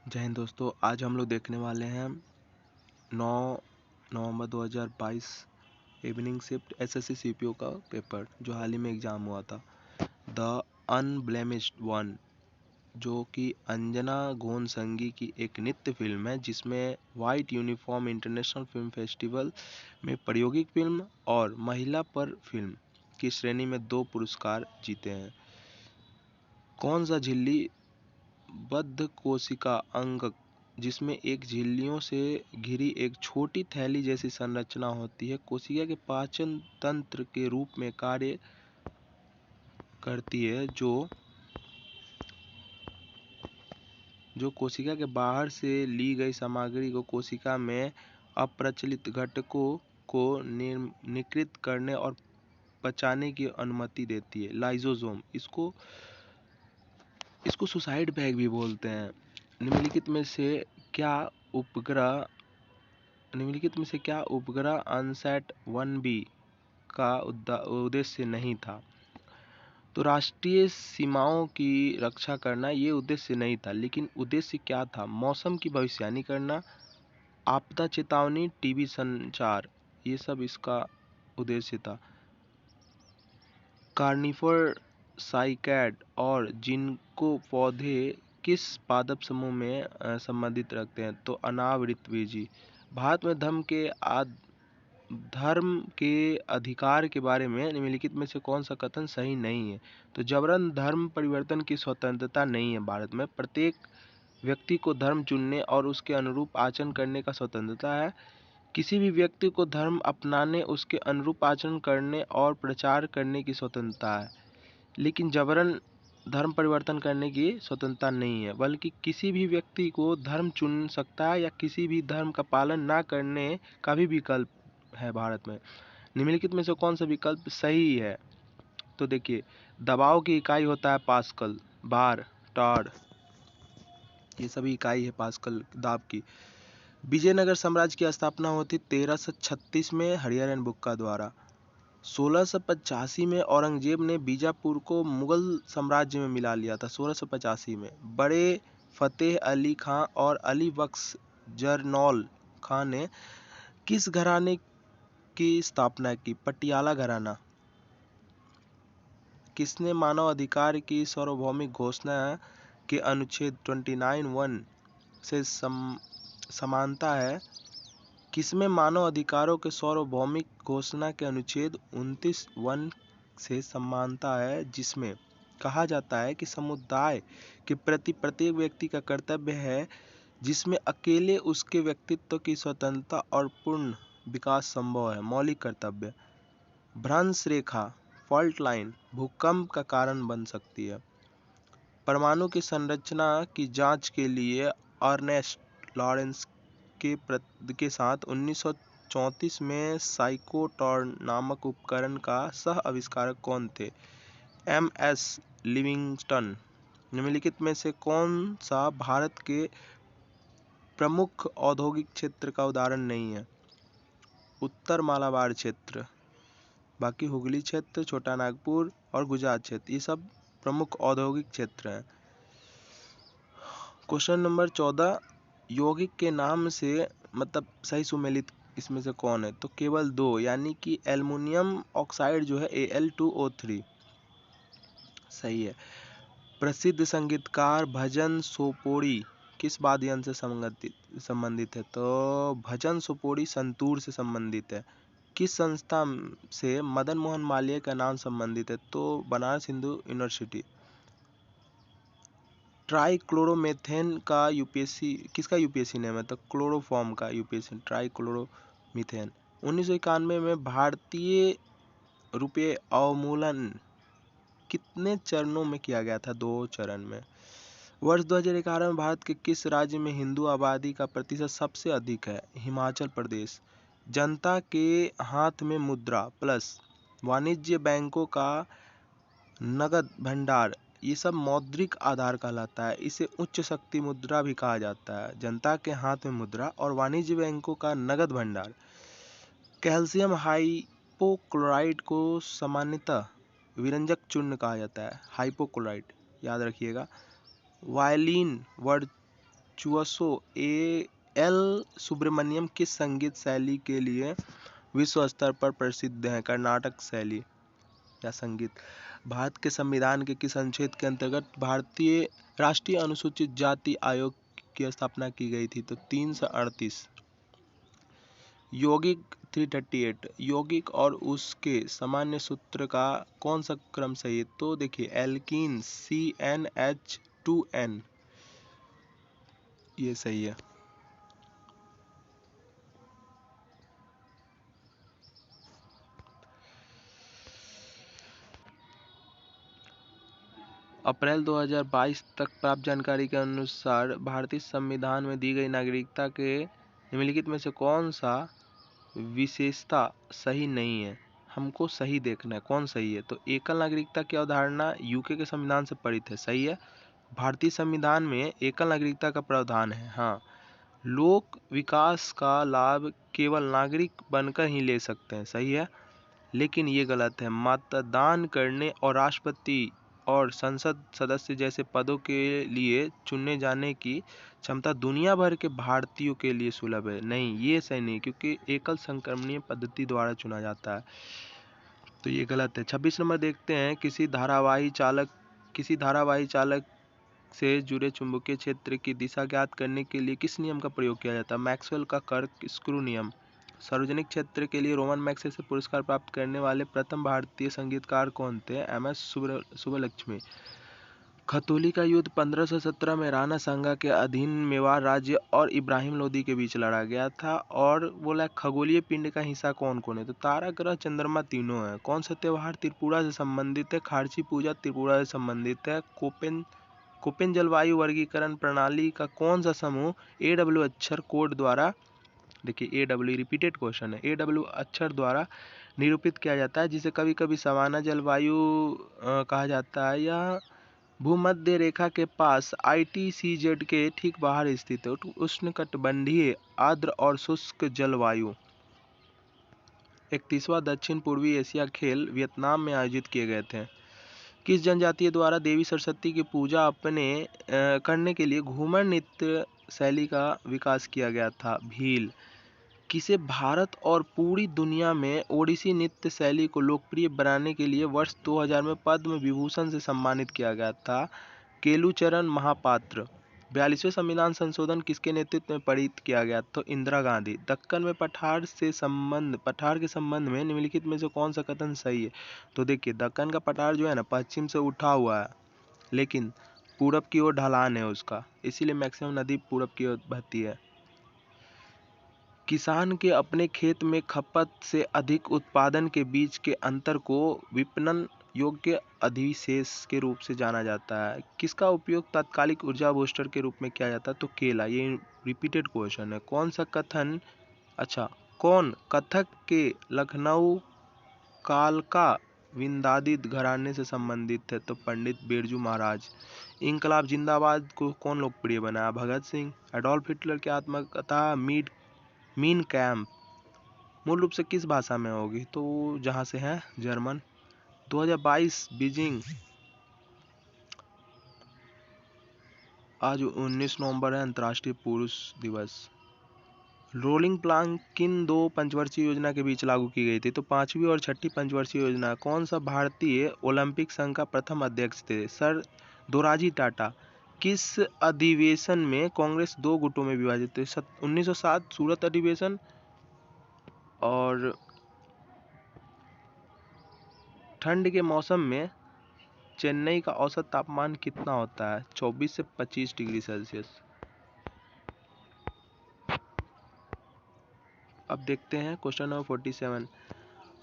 जय हिंद दोस्तों। आज हम लोग देखने वाले हैं 9 नवंबर 2022 इवनिंग शिफ्ट एसएससी सीपीओ का पेपर जो हाल ही में एग्ज़ाम हुआ था। द अनब्लेमिश्ड वन, जो कि अंजना गोनसंगी की एक नृत्य फिल्म है जिसमें white uniform international film festival में प्रायोगिक फिल्म और महिला पर फिल्म की श्रेणी में 2 पुरस्कार जीते हैं। कौन सा झिल्ली बद्ध कोशिका अंग, जिसमें एक झिल्लियों से घिरी एक छोटी थैली जैसी संरचना होती है, कोशिका के पाचन तंत्र के रूप में कार्य करती है, जो कोशिका के बाहर से ली गई सामग्री को कोशिका में अप्रचलित घटकों को निकृत करने और पचाने की अनुमति देती है। लाइसोसोम, इसको सुसाइड बैग भी बोलते हैं। निम्नलिखित में से क्या उपग्रह अनसैट 1B का उद्देश्य नहीं था? तो राष्ट्रीय सीमाओं की रक्षा करना ये उद्देश्य नहीं था, लेकिन उद्देश्य क्या था? मौसम की भविष्यवाणी करना, आपदा चेतावनी, टीबी संचार, ये सब इसका उद्देश्य था। कार्निफर साइकैड और जिनको पौधे किस पादप समूह में संबंधित रखते हैं? तो अनावृतबीजी। भारत में धर्म के अधिकार के बारे में निम्नलिखित में से कौन सा कथन सही नहीं है? तो जबरन धर्म परिवर्तन की स्वतंत्रता नहीं है भारत में। प्रत्येक व्यक्ति को धर्म चुनने और उसके अनुरूप आचरण करने का स्वतंत्रता है। किसी भी व्यक्ति को धर्म अपनाने, उसके अनुरूप आचरण करने और प्रचार करने की स्वतंत्रता है, लेकिन जबरन धर्म परिवर्तन करने की स्वतंत्रता नहीं है। बल्कि किसी भी व्यक्ति को धर्म चुन सकता है या किसी भी धर्म का पालन ना करने का भी विकल्प है भारत में। निम्नलिखित में से कौन सा विकल्प सही है? तो देखिए, दबाव की इकाई होता है पास्कल, बार, टॉड, ये सभी इकाई है पास्कल दाब की। विजयनगर साम्राज्य की स्थापना होती 1336 में हरिहर एंड बुक्का द्वारा। 1685 में औरंगजेब ने बीजापुर को मुगल साम्राज्य में मिला लिया था। 1685 में बड़े फतेह अली खां और अली बख्श जरनौल खां ने किस घराने की स्थापना की? पटियाला घराना। किसने मानव अधिकार की सार्वभौमिक घोषणा के अनुच्छेद 29(1) से समानता है? किसमें मानव अधिकारों के सार्वभौमिक घोषणा के अनुच्छेद 29(1) से समानता है, जिसमें कहा जाता है कि समुदाय के प्रति प्रत्येक व्यक्ति का कर्तव्य है, जिसमें अकेले उसके व्यक्तित्व की स्वतंत्रता और पूर्ण विकास संभव है। मौलिक कर्तव्य। भ्रंश रेखा, फॉल्ट लाइन, भूकंप का कारण बन सकती है। परमाणु की संरचना की जांच के लिए अर्नेस्ट लॉरेंस के साथ 1934 में साइक्लोट्रॉन नामक उपकरण का सह आविष्कारक कौन थे? MS Livingstone. निम्नलिखित में से कौन सा भारत के प्रमुख औद्योगिक क्षेत्र का उदाहरण नहीं है? उत्तर मालाबार क्षेत्र, बाकी हुगली क्षेत्र, छोटा नागपुर और गुजरात क्षेत्र, ये सब प्रमुख औद्योगिक क्षेत्र हैं। क्वेश्चन नंबर 14, यौगिक के नाम से मतलब सही सुमेलित इसमें से कौन है? तो केवल 2, यानी कि एल्युमिनियम ऑक्साइड जो है Al2O3 सही है। प्रसिद्ध संगीतकार भजन सोपोरी किस वाद्य यंत्र से संबंधित है? तो भजन सोपोरी संतूर से संबंधित है। किस संस्था से मदन मोहन मालवीय का नाम संबंधित है? तो बनारस हिंदू यूनिवर्सिटी। ट्राइक्लोरोमेथेन का यूपीएससी किसका यूपीएससी नेम है? तो क्लोरोफॉर्म का यूपीएससी ट्राइक्लोरोमीथेन। 1991 में भारतीय रुपये अवमूल्यन कितने चरणों में किया गया था? 2 चरण में। वर्ष 2011 में भारत के किस राज्य में हिंदू आबादी का प्रतिशत सबसे अधिक है? हिमाचल प्रदेश। जनता के हाथ में मुद्रा प्लस वाणिज्य बैंकों का नगद भंडार, ये सब मौद्रिक आधार कहलाता है। इसे उच्च शक्ति मुद्रा भी कहा जाता है। जनता के हाथ में मुद्रा और वाणिज्य बैंकों का नगद भंडार। कैल्शियम हाइपोक्लोराइट को सामान्यतः विरंजक चूर्ण कहा जाता है, हाइपोक्लोराइट, याद रखिएगा। वायलिन वर्ड वर्चुअसो एल सुब्रमण्यम किस संगीत शैली के लिए विश्व स्तर पर प्रसिद्ध हैं? कर्नाटक शैली या संगीत। भारत के संविधान के किस अनुच्छेद के अंतर्गत भारतीय राष्ट्रीय अनुसूचित जाति आयोग की स्थापना की गई थी? तो 338। यौगिक 338 यौगिक और उसके सामान्य सूत्र का कौन सा क्रम सही है? तो देखिए एल्कीन CnH2n ये सही है। अप्रैल 2022 तक प्राप्त जानकारी के अनुसार भारतीय संविधान में दी गई नागरिकता के निम्नलिखित में से कौन सा विशेषता सही नहीं है? हमको सही देखना है कौन सही है। तो एकल नागरिकता की अवधारणा यूके के संविधान से प्रेरित है, सही है। भारतीय संविधान में एकल नागरिकता का प्रावधान है, हाँ। लोक विकास का लाभ केवल नागरिक बनकर ही ले सकते हैं, सही है। लेकिन ये गलत है। मतदान करने और राष्ट्रपति और संसद सदस्य जैसे पदों के लिए चुने जाने की क्षमता दुनिया भर के भारतीयों के लिए सुलभ है। नहीं, ये सही नहीं, क्योंकि एकल संक्रमणीय पद्धति द्वारा चुना जाता है, तो ये गलत है। 26 नंबर देखते हैं। किसी धारावाही चालक से जुड़े चुंबकीय क्षेत्र की दिशा ज्ञात करने के लिए किस नियम का प्रयोग किया जाता है? मैक्सवेल का कर्क स्क्रू नियम। सार्वजनिक क्षेत्र के लिए रोमन मैग्सेसे पुरस्कार प्राप्त करने वाले प्रथम भारतीय संगीतकार कौन थे? MS सुब्बलक्ष्मी। खतौली का युद्ध 1517 में राणा सांगा के अधीन मेवाड़ राज्य और इब्राहिम लोदी के बीच लड़ा गया था। और बोला खगोलीय पिंड का हिस्सा कौन कौन है? तो तारा, ग्रह, चंद्रमा तीनों है। कौन सा त्योहार त्रिपुरा से संबंधित है? खारची पूजा त्रिपुरा से संबंधित है। कोपेन जलवायु वर्गीकरण प्रणाली का कौन सा समूह AW अक्षर कोड द्वारा, देखिए AW रिपीटेड क्वेश्चन है, AW अक्षर द्वारा निरूपित किया जाता है, जिसे कभी कभी सवाना जलवायु कहा जाता है। यह भूमध्य रेखा के पास ITCZ के ठीक बाहर स्थित है। उष्णकटिबंधीय आर्द्र और शुष्क जलवायु। 31वां दक्षिण पूर्वी एशिया खेल वियतनाम में आयोजित किए गए थे। किस जनजाति द्वारा देवी सरस्वती की पूजा करने के लिए घूमर नृत्य शैली का विकास किया गया था? भील। किसे भारत और पूरी दुनिया में ओडिसी नृत्य शैली को लोकप्रिय बनाने के लिए वर्ष 2000 में पद्म विभूषण से सम्मानित किया गया था? केलुचरण महापात्र। 42वें संविधान संशोधन किसके नेतृत्व में पारित किया गया? तो इंदिरा गांधी। दक्कन में पठार के संबंध में निम्नलिखित में से कौन सा कथन सही है? तो देखिए दक्कन का पठार जो है ना पश्चिम से उठा हुआ है, लेकिन पूरब की ओर ढलान है उसका, इसीलिए मैक्सिमम नदी पूरब की ओर बहती है। किसान के अपने खेत में खपत से अधिक उत्पादन के बीच के अंतर को विपणन योग्य अधिशेष के रूप से जाना जाता है। किसका उपयोग तात्कालिक ऊर्जा बूस्टर के रूप में किया जाता है? तो केला। ये रिपीटेड क्वेश्चन है। कौन कथक के लखनऊ कालका विंदादित घराने से संबंधित है? तो पंडित बिरजू महाराज। इंकलाब जिंदाबाद को कौन लोकप्रिय बनाया? भगत सिंह। एडोल्फ हिटलर की आत्मकथा मीन कैंप मूल रूप से किस भाषा में होगी? तो जहां से है जर्मन। 2022 बीजिंग। आज 19 नवंबर है अंतर्राष्ट्रीय पुरुष दिवस। रोलिंग प्लान किन दो पंचवर्षीय योजना के बीच लागू की गई थी? तो 5वीं और 6ठी पंचवर्षीय योजना। कौन सा भारतीय ओलंपिक संघ का प्रथम अध्यक्ष थे? सर दोराजी टाटा। किस अधिवेशन में कांग्रेस 2 गुटों में विभाजित थी? 1907 सूरत अधिवेशन। और ठंड के मौसम में चेन्नई का औसत तापमान कितना होता है? 24 से 25 डिग्री सेल्सियस। अब देखते हैं क्वेश्चन नंबर 47।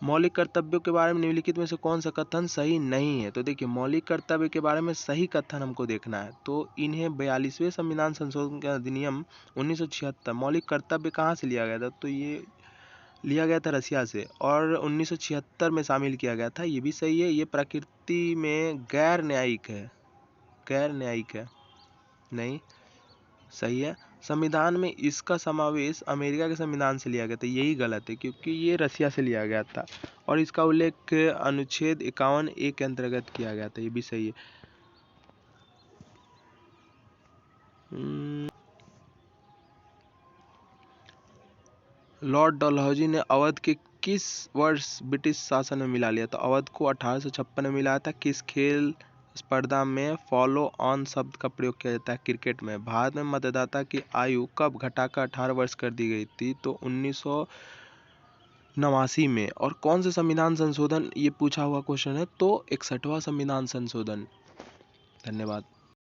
मौलिक कर्तव्यों के बारे में निम्नलिखित में से कौन सा कथन सही नहीं है? तो देखिए मौलिक कर्तव्य के बारे में सही कथन हमको देखना है, तो इन्हें 42वें संविधान संशोधन के अधिनियम 1976 मौलिक कर्तव्य कहाँ से लिया गया था? तो ये लिया गया था रसिया से, और 1976 में शामिल किया गया था। ये भी सही है। ये प्रकृति में गैर न्यायिक है। नहीं, सही है। संविधान में इसका समावेश अमेरिका के संविधान से लिया गया था, यही गलत है, क्योंकि ये रसिया से लिया गया था। और इसका उल्लेख अनुच्छेद 51A के अंतर्गत किया गया था, ये भी सही है। लॉर्ड डलहौजी ने अवध के किस वर्ष ब्रिटिश शासन में मिला लिया? तो अवध को 1856 में मिलाया था। किस खेल स्पर्धा में फॉलो ऑन शब्द का प्रयोग किया जाता है? क्रिकेट में। भारत में मतदाता की आयु कब घटाकर 18 वर्ष कर दी गई थी? तो 1989 में। और कौन से संविधान संशोधन, ये पूछा हुआ क्वेश्चन है, तो 61वां संविधान संशोधन। धन्यवाद।